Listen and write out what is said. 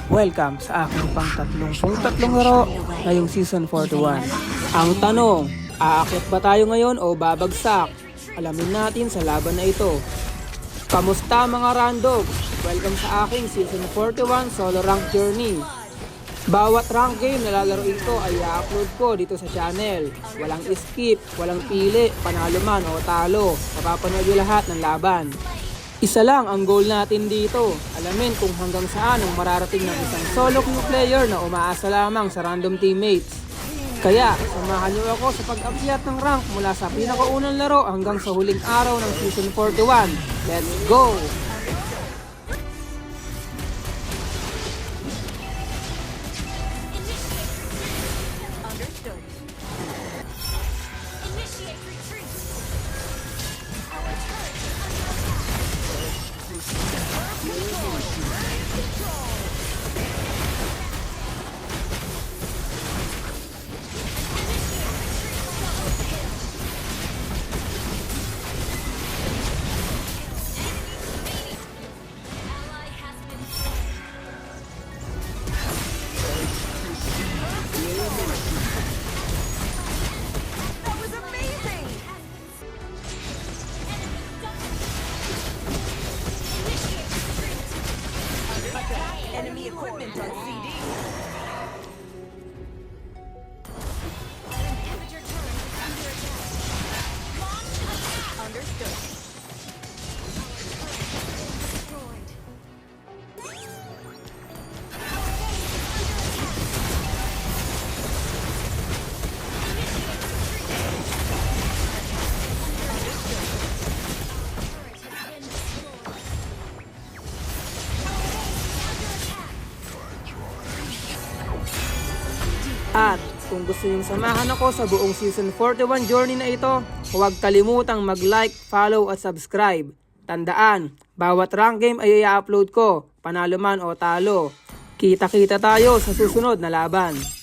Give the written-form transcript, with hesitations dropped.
Welcome sa aking pang 33 laro ngayong Season 41. Ang tanong, aakyat ba tayo ngayon o babagsak? Alamin natin sa laban na ito. Kamusta mga randogs? Welcome sa aking Season 41 Solo Rank Journey. Bawat rank game na lalaroin ko ay i-upload ko dito sa channel. Walang skip, walang pili, panalo man o talo. Mapapanood yung lahat ng laban. Isa lang ang goal natin dito, alamin kung hanggang saan ang mararating ng isang solo queue player na umaasa lamang sa random teammates. Kaya, samahan niyo ako sa pag-akyat ng rank mula sa pinakaunang laro hanggang sa huling araw ng Season 41. Let's go! Enemy equipment on CD. Inhibitor turret is under attack. Launch attack. Understood. Destroyed. At kung gusto niyong samahan ako sa buong Season 41 journey na ito, huwag kalimutang mag-like, follow at subscribe. Tandaan, bawat rank game ay i-upload ko, panalo man o talo. Kita-kita tayo sa susunod na laban.